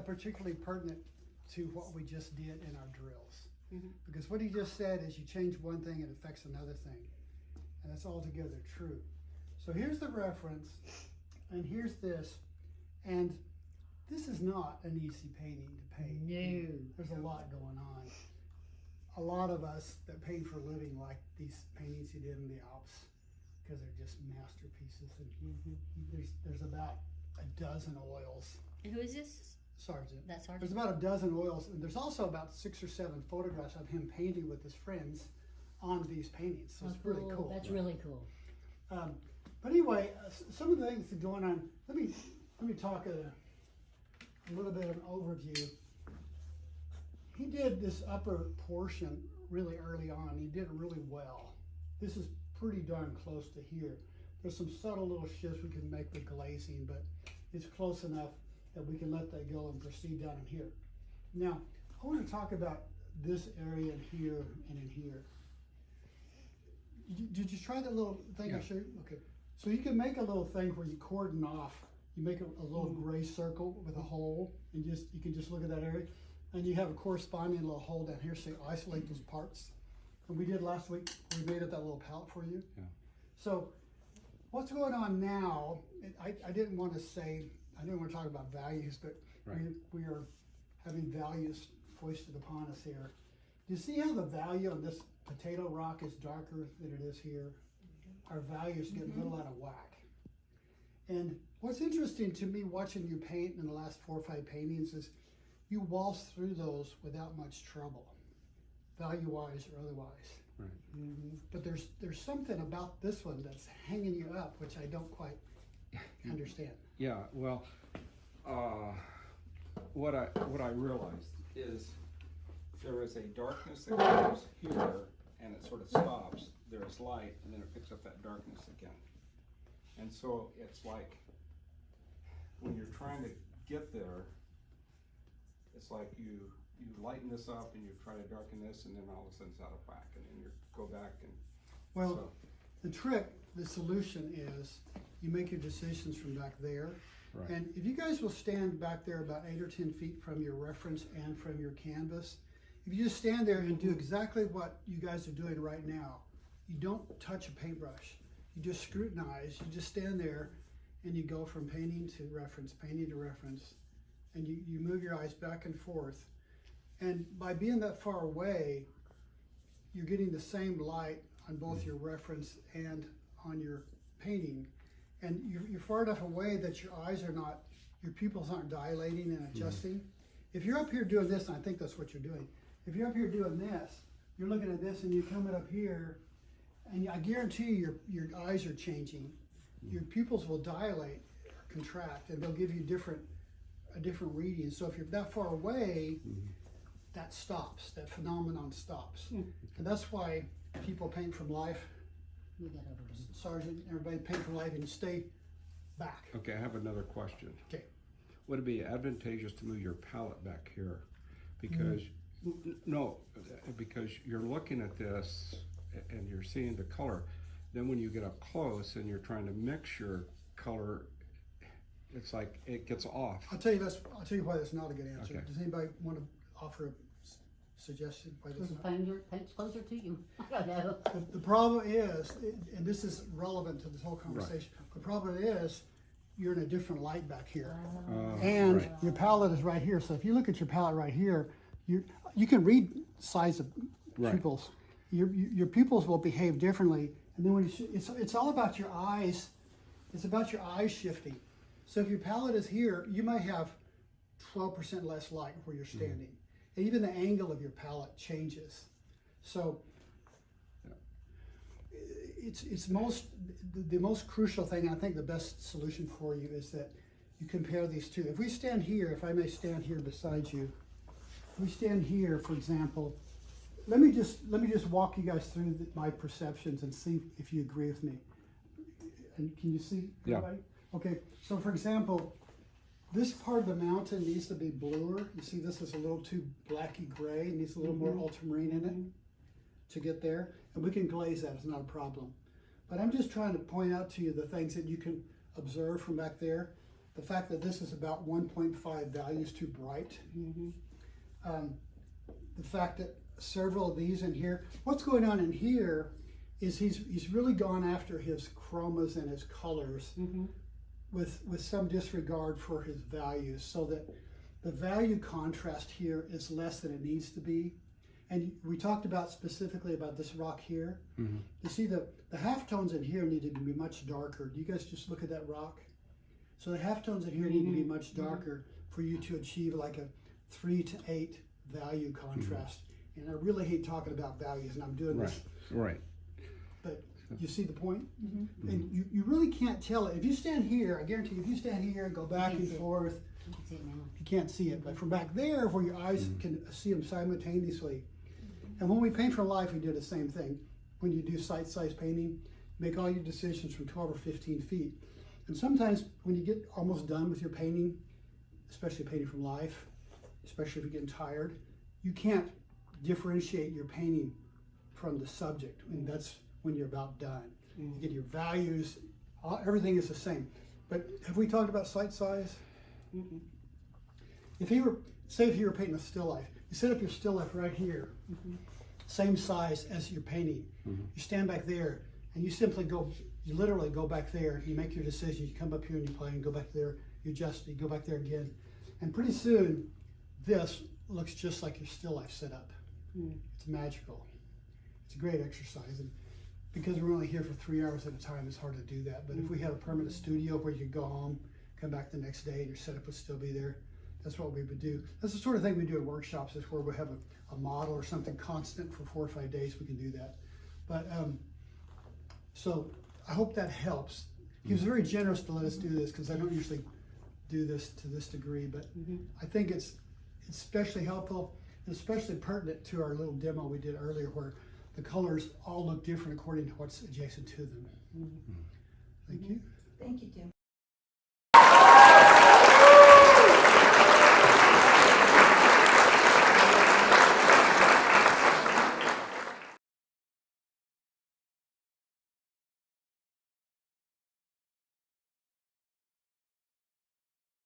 particularly pertinent to what we just did in our drills. Because what he just said is you change one thing, it affects another thing. And that's altogether true. So here's the reference, and here's this. And this is not an easy painting to paint. No. There's a lot going on. A lot of us that paint for a living like these paintings he did in the Alps because they're just masterpieces. And there's about a dozen oils. And who is this? Sargent. That Sargent? There's about a dozen oils, and there's also about 6 or 7 photographs of him painting with his friends on these paintings. So it's really cool. That's really cool. But anyway, some of the things that are going on. Let me talk a little bit of an overview. He did this upper portion really early on. He did it really well. This is pretty darn close to here. There's some subtle little shifts we can make with glazing, but it's close enough that we can let that go and proceed down in here. Now, I want to talk about this area in here and in here. Did you try that little thing I showed you? Okay. So you can make a little thing where you cordon off. You make a little gray circle with a hole, and you can just look at that area. And you have a corresponding little hole down here, so you isolate those parts. And we did last week, we made up that little palette for you. Yeah. So what's going on now, I didn't want to talk about values, but we are having values foisted upon us here. Do you see how the value on this potato rock is darker than it is here? Our values get a little out of whack. And what's interesting to me watching you paint in the last 4 or 5 paintings is you waltz through those without much trouble, value-wise or otherwise. Right. But there's something about this one that's hanging you up, which I don't quite understand. Yeah, well, what I realized is there is a darkness that goes here and it sort of stops. There is light and then it picks up that darkness again. And so it's like when you're trying to get there, it's like you lighten this up and you try to darken this, and then all of a sudden it's out of whack, and then you go back and the trick, the solution is you make your decisions from back there. Right. And if you guys will stand back there about 8 or 10 feet from your reference and from your canvas, if you just stand there and do exactly what you guys are doing right now, you don't touch a paintbrush. You just scrutinize, you just stand there and you go from painting to reference, and you move your eyes back and forth. And by being that far away, you're getting the same light on both your reference and on your painting. And you're far enough away that your eyes are not, your pupils aren't dilating and adjusting. If you're up here doing this, and I think that's what you're doing, if you're up here doing this, you're looking at this and you're coming up here, and I guarantee you your eyes are changing. Your pupils will dilate, contract, and they'll give you a different reading. So if you're that far away, that stops, that phenomenon stops. And that's why people paint from life. Sargent, everybody paint from life and stay back. Okay, I have another question. Okay. Would it be advantageous to move your palette back here? Because, no, because you're looking at this and you're seeing the color. Then when you get up close and you're trying to mix your color, it's like it gets off. I'll tell you why that's not a good answer. Okay. Does anybody want to offer a suggestion why that's not? Paint's closer to you. I don't know. The problem is, and this is relevant to this whole conversation, the problem is you're in a different light back here. And your palette is right here. So if you look at your palette right here, you can read size of pupils. Your pupils will behave differently. And then when it's all about your eyes. It's about your eyes shifting. So if your palette is here, you might have 12% less light where you're standing. And even the angle of your palette changes. So it's the most crucial thing, I think the best solution for you is that you compare these two. If we stand here, if I may stand here beside you, if we stand here, for example, let me just walk you guys through my perceptions and see if you agree with me. And can you see? Yeah. Everybody? Okay, so for example, this part of the mountain needs to be bluer. You see this is a little too blacky gray, it needs a little more ultramarine in it to get there. And we can glaze that, it's not a problem. But I'm just trying to point out to you the things that you can observe from back there. the fact that this is about 1.5 values too bright. The fact that several of these in here, what's going on in here is he's really gone after his chromas and his colors with some disregard for his values, so that the value contrast here is less than it needs to be. And we talked about specifically about this rock here. You see the halftones in here need to be much darker. Do you guys just look at that rock? So the halftones in here need to be much darker for you to achieve like a 3 to 8 value contrast. And I really hate talking about values, and I'm doing this. Right. But you see the point? And you really can't tell it. If you stand here, I guarantee you, if you stand here and go back and forth, You can see it now. you can't see it. But from back there, where your eyes can see them simultaneously. And when we paint from life, we do the same thing. When you do sight-size painting, make all your decisions from 12 or 15 feet. And sometimes when you get almost done with your painting, especially painting from life, especially if you're getting tired, you can't differentiate your painting from the subject. And that's when you're about done. You get your values, everything is the same. But have we talked about sight size? If you were, say if you were painting a still life, you set up your still life right here, same size as your painting. You stand back there and you simply go, you literally go back there, you make your decision, you come up here and you play and go back there, you adjust, you go back there again. And pretty soon, this looks just like your still life setup. It's magical. It's a great exercise. And because we're only here for 3 hours at a time, it's hard to do that. But if we had a permanent studio where you could go home, come back the next day, and your setup would still be there, that's what we would do. That's the sort of thing we do at workshops, is where we have a model or something constant for 4 or 5 days, we can do that. But so I hope that helps. He was very generous to let us do this, because I don't usually do this to this degree, but I think it's especially helpful and especially pertinent to our little demo we did earlier, where the colors all look different according to what's adjacent to them. Thank you. Thank you, Tim.